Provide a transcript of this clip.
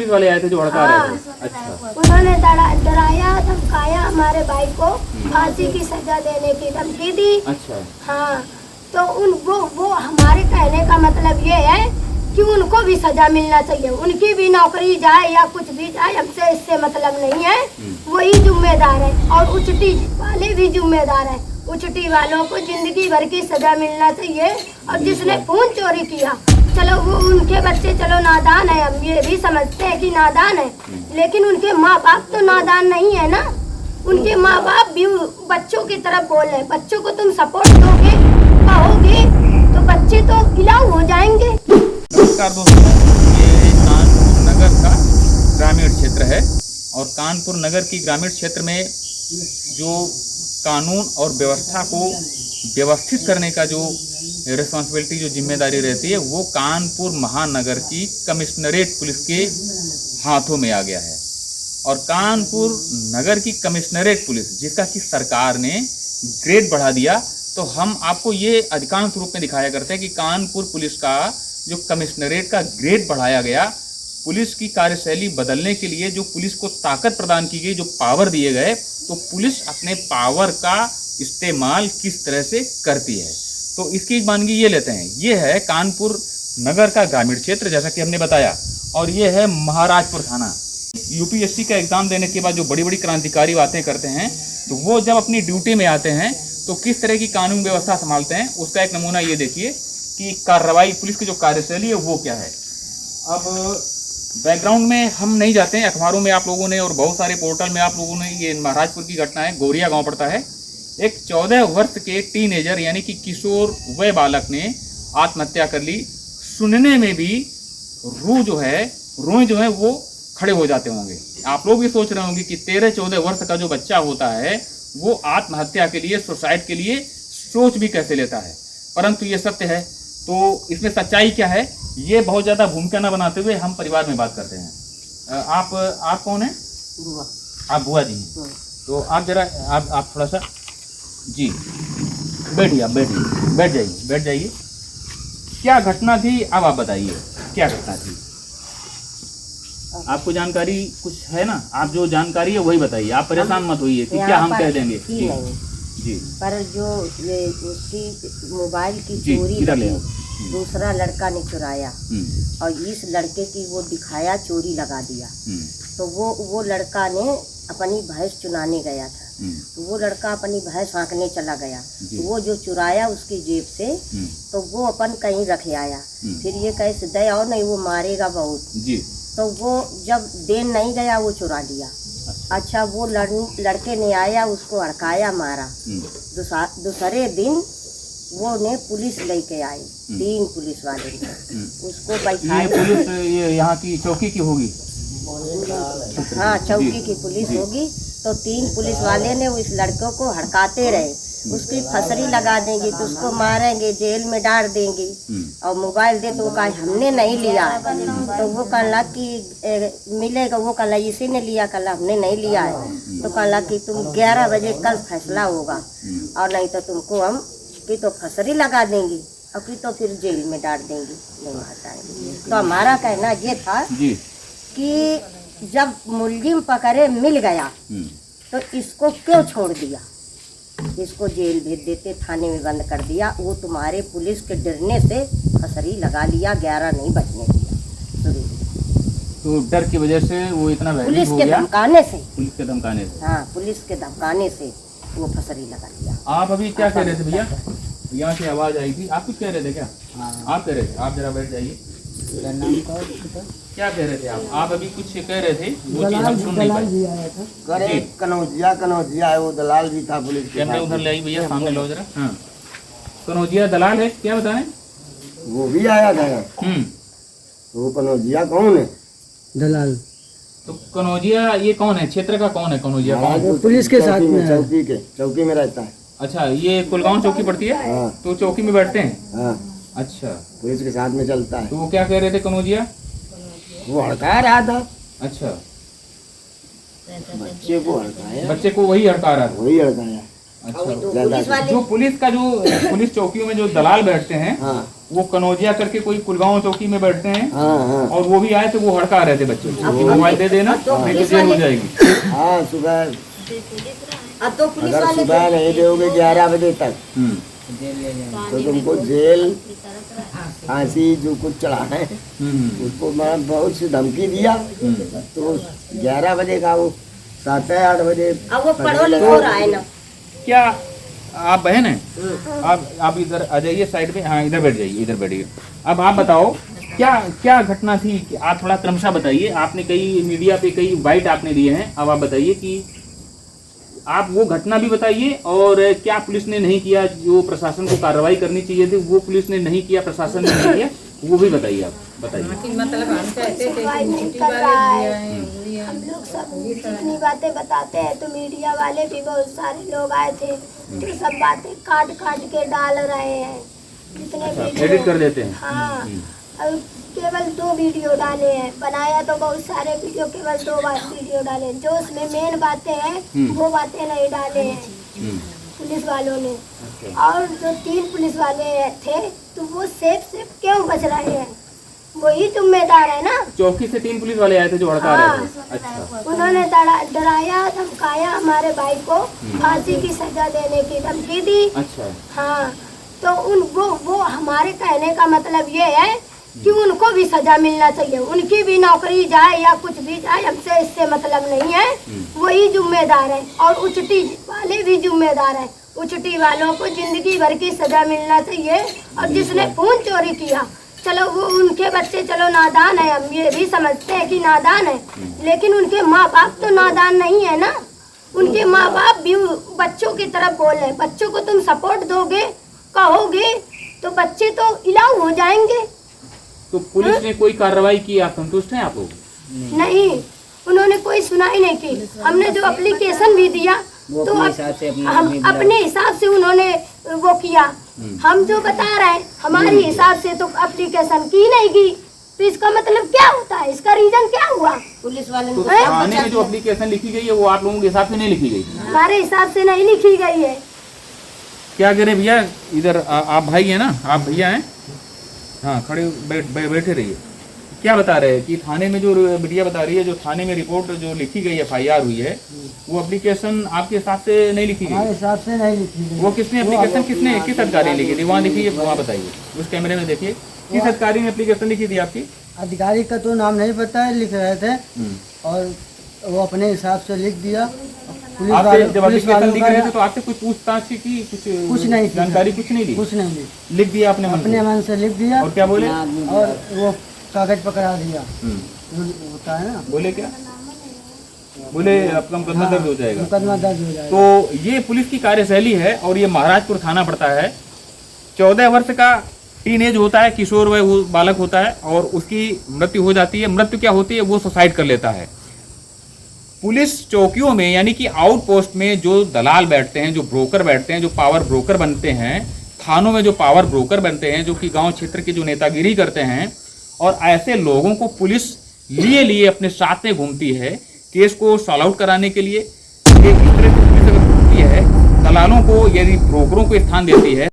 Police वाले आए थे जो हड़का रहे थे? अच्छा, उन्होंने डराया धमकाया, हमारे भाई को फांसी की सजा देने की धमकी दी। अच्छा, हाँ, तो वो हमारे कहने का मतलब ये है कि उनको भी सजा मिलना चाहिए, उनकी भी नौकरी जाए या कुछ भी जाए, हमसे इससे मतलब नहीं है। वही जिम्मेदार है और उचटी वाले भी जिम्मेदार है। उचटी वालों को जिंदगी भर की सजा मिलना चाहिए। और जिसने खून चोरी किया, चलो वो उनके बच्चे चलो नादान है, हम ये भी समझते हैं कि नादान है, लेकिन उनके माँ बाप तो नादान नहीं है ना। उनके माँ बाप भी बच्चों की तरफ बोले, बच्चों को तुम सपोर्ट दोगे कहोगे तो बच्चे तो इलाऊ हो जाएंगे। नमस्कार दोस्तों, ये कानपुर नगर का ग्रामीण क्षेत्र है और कानपुर नगर की ग्रामीण क्षेत्र में जो कानून और व्यवस्था को व्यवस्थित करने का जो रिस्पॉन्सिबिलिटी, जो जिम्मेदारी रहती है, वो कानपुर महानगर की कमिश्नरेट पुलिस के हाथों में आ गया है। और कानपुर नगर की कमिश्नरेट पुलिस, जिसका कि सरकार ने ग्रेड बढ़ा दिया, तो हम आपको ये अधिकांश रूप में दिखाया करते हैं कि कानपुर पुलिस का जो कमिश्नरेट का ग्रेड बढ़ाया गया, पुलिस की कार्यशैली बदलने के लिए जो पुलिस को ताकत प्रदान की गई, जो पावर दिए गए, तो पुलिस अपने पावर का इस्तेमाल किस तरह से करती है। तो इसकी मानगी ये लेते हैं, ये है कानपुर नगर का ग्रामीण क्षेत्र जैसा कि हमने बताया, और ये है महाराजपुर थाना। यूपीएससी का एग्जाम देने के बाद जो बड़ी बड़ी क्रांतिकारी बातें करते हैं, तो वो जब अपनी ड्यूटी में आते हैं तो किस तरह की कानून व्यवस्था संभालते हैं, उसका एक नमूना ये देखिए कि कार्रवाई, पुलिस की जो कार्यशैली है वो क्या है। अब बैकग्राउंड में हम नहीं जाते हैं, अखबारों में आप लोगों ने और बहुत सारे पोर्टल में आप लोगों ने ये महाराजपुर की घटना है, गोरिया गांव पड़ता है। एक 14 वर्ष के टीनेजर यानी कि किशोर वय बालक ने आत्महत्या कर ली। सुनने में भी रूह जो है, रोए जो है वो खड़े हो जाते होंगे। आप लोग भी सोच रहे होंगे कि 13-14 वर्ष का जो बच्चा होता है वो आत्महत्या के लिए, सुसाइड के लिए सोच भी कैसे लेता है, परंतु ये सत्य है। तो इसमें सच्चाई क्या है, ये बहुत ज़्यादा भूमिका न बनाते हुए हम परिवार में बात करते हैं। आप कौन हैं? बुआ। आप बुआ जी हैं। तो आप जरा आप थोड़ा सा जी बैठिए, आप बैठ जाइए। क्या घटना थी, अब आप बताइए क्या घटना थी। आपको जानकारी कुछ है ना, आप जो जानकारी है वही बताइए, आप परेशान मत होइए कि क्या हम कह देंगे। जी, पर जो ये उसकी मोबाइल की चोरी लगी, दूसरा लड़का ने चुराया और इस लड़के की वो दिखाया चोरी लगा दिया। तो वो लड़का ने अपनी भैंस चुनाने गया था, तो वो लड़का अपनी भैंस हाँकने चला गया, तो वो जो चुराया उसकी जेब से, तो वो अपन कहीं रख आया। फिर ये कैसे दे और नहीं, वो मारेगा बहुत जी। तो वो जब देन नहीं गया वो चुरा लिया। अच्छा, वो लड़के ने आया, उसको हड़काया, मारा। दूसरे दिन वो ने पुलिस लेके आई, 3 पुलिस वाले ने उसको बैठाया। ये पुलिस ये यहाँ की चौकी की होगी? हाँ, चौकी की पुलिस होगी। तो 3 पुलिस वाले ने इस लड़कों को हड़काते रहे, उसकी फसरी लगा देंगे तो उसको मारेंगे, जेल में डाल देंगे। और मोबाइल दे तो वो कहा हमने नहीं लिया, तो वो कहला कि मिलेगा, वो कहला इसी ने लिया, कहला हमने नहीं लिया है। तो कहला कि तुम 11 बजे कल फैसला होगा, और नहीं तो तुमको हम कि तो फसरी लगा देंगे और कि तो फिर जेल में डाल देंगे, नहीं हटाएंगे। तो हमारा कहना ये था कि जब मुलजिम पकड़े मिल गया तो इसको क्यों छोड़ दिया, इसको जेल भेज देते, थाने में बंद कर दिया। वो तुम्हारे पुलिस के डरने से फसरी लगा लिया, 11 नहीं बचने दिया। तो डर की वजह से वो इतना पुलिस के धमकाने से, हाँ, पुलिस के धमकाने से वो फसरी लगा दिया। आप अभी क्या कह रहे थे भैया? यहाँ से आवाज आई थी, आप कुछ कह रहे थे क्या? आप कह रहे थे, आप जरा बैठ जाइए। क्या कह रहे थे आप अभी कुछ कह रहे थे, वो चीज हम सुन नहीं पाए। कनौजिया है, वो दलाल भी था पुलिस के। कैमरे उधर ले आई भैया, सामने लो जरा। हाँ, कनौजिया दलाल है, क्या बता रहे? वो भी आया था। वो कनौजिया कौन है? दलाल। तो कनौजिया ये कौन है, क्षेत्र का कौन है कनौजिया? पुलिस के साथ में, चौकी में रहता है। अच्छा, ये कुलगांव चौकी पड़ती है। हाँ। तो चौकी में बैठते हैं। हाँ। अच्छा, पुलिस के साथ में चलता है। तो वो क्या कह रहे थे कनौजिया? वो हड़का रहा था। अच्छा, बच्चे को हड़काया। बच्चे को वही हड़का रहा था? वही हड़काया। अच्छा। और दो ज्यादा पुलिस वाले जो पुलिस का जो पुलिस चौकियों में जो दलाल बैठते हैं हाँ वो कनौजिया करके कोई कुलगांव चौकी में बैठते हैं हाँ हाँ और वो भी आए तो वो हड़का रहे थे बच्चे को। मोबाइल दे देना नहीं तो जेल हो जाएगी। हाँ सुबह अब तो पुलिस अगर वाले सुबह नहीं दोगे 11 बजे तक हम्म, तो तुमको जेल फांसी जो कुछ चढ़ा है उसको मैं बहुत सी धमकी दिया तो 11 बजे का वो 7-8 बजे अब वो पढ़ो लिखो रहा है ना। क्या आप बहन हैं? आप इधर आ जाइए साइड में, हाँ इधर बैठ जाइए, इधर बैठिए। अब आप बताओ क्या क्या घटना थी, आप थोड़ा क्रमशः बताइए। आपने कई मीडिया पे कई बाइट आपने दिए हैं, अब आप बताइए कि आप वो घटना भी बताइए और क्या पुलिस ने नहीं किया, जो प्रशासन को कार्रवाई करनी चाहिए थी वो पुलिस ने नहीं किया, प्रशासन ने नहीं किया, वो भी बताइए। आप बताइए। मतलब हम कहते थे सुनवाई कि नहीं छुट्टी कर वाले रहा दिया है। है हम लोग सब जितनी बातें बताते हैं तो मीडिया वाले भी बहुत सारे लोग आए थे तो सब बातें काट काट के डाल रहे हैं जितने एडिट कर देते हैं। हाँ अब केवल 2 वीडियो डाले हैं, बनाया तो बहुत सारे वीडियो, केवल 2 वीडियो डाले हैं। जो उसमें मेन बातें हैं वो बातें नहीं डाले हैं पुलिस वालों ने। और जो 3 पुलिस वाले थे तो वो सेफ क्यों बच रहे हैं, वही जिम्मेदार है ना। चौकी से 3 पुलिस वाले आए थे जो हड़का रहे थे। अच्छा, उन्होंने डराया धमकाया हमारे भाई को फांसी की सजा देने की धमकी दी। अच्छा, हाँ तो वो हमारे कहने का मतलब ये है कि उनको भी सजा मिलना चाहिए, उनकी भी नौकरी जाए या कुछ भी जाए, हमसे इससे मतलब नहीं है। वही जिम्मेदार है और उचटी वाले भी जिम्मेदार है। उचटी वालों को जिंदगी भर की सजा मिलना चाहिए। और जिसने खून चोरी किया चलो वो उनके बच्चे चलो नादान है, हम ये भी समझते हैं कि नादान है, लेकिन उनके माँ बाप तो नादान नहीं है ना। उनके माँ बाप भी बच्चों की तरफ बोल रहे, बच्चों को तुम सपोर्ट दोगे कहोगे तो बच्चे तो इलाऊ हो जाएंगे। तो पुलिस ने कोई कार्रवाई की, आप संतुष्ट हैं? आप लोग नहीं, उन्होंने कोई सुनाई नहीं की। हमने जो एप्लीकेशन भी दिया तो हम अपने हिसाब से उन्होंने वो किया। हम जो बता रहे हैं हमारे हिसाब से तो एप्लीकेशन की नहीं की, तो इसका मतलब क्या होता है, इसका रीजन क्या हुआ? पुलिस वाले तो थाने में जो एप्लीकेशन लिखी गई है वो आप लोगों के हिसाब से नहीं लिखी गई? हमारे हिसाब से नहीं लिखी गई है। क्या करें भैया, इधर आप भाई हैं ना, आप भैया हैं, हाँ खड़े बैठे रहिए। क्या बता रहे हैं कि थाने में जो मीडिया बता रही है, जो थाने में रिपोर्ट जो लिखी गई FIR हुई है वो एप्लीकेशन आपके हिसाब से नहीं लिखी हमारे गई? हिसाब से नहीं लिखी गई। वो किसने एप्लीकेशन किस अधिकारी ने लिखी थी? वहाँ लिखी है, वहाँ बताइए, उस कैमरे में देखिए, किस अधिकारी ने एप्लीकेशन लिखी थी आपकी? अधिकारी का तो नाम नहीं पता है, लिख रहे थे और वो अपने हिसाब से लिख दिया। आपसे जब एप्लीकेशन लिख रहे थे तो आपसे कुछ पूछताछ की, कुछ नहीं, जानकारी कुछ नहीं दी? कुछ नहीं ली, लिख दिया आपने अपने मन से लिख दिया। और क्या बोले? और वो कागज पकड़ा दिया। होता है ना, बोले क्या? बोले आपका मुकदमा दर्ज हो जाएगा। मुकदमा दर्ज हो जाएगा। तो ये पुलिस की कार्यशैली है और ये महाराजपुर थाना पड़ता है। 14 वर्ष का टीनेज होता है, किशोर वय बालक होता है और उसकी मृत्यु हो जाती है। मृत्यु क्या होती है? वो सुसाइड कर लेता है। पुलिस चौकियों में यानी कि आउटपोस्ट में जो दलाल बैठते हैं, जो ब्रोकर बैठते हैं, जो पावर ब्रोकर बनते हैं, थानों में जो पावर ब्रोकर बनते हैं, जो कि गांव क्षेत्र की जो नेतागिरी करते हैं, और ऐसे लोगों को पुलिस लिए अपने साथ में घूमती है केस को सॉल्व आउट कराने के लिए। इस तरह की पुलिस अगर घूमती है, दलालों को यदि ब्रोकरों को स्थान देती है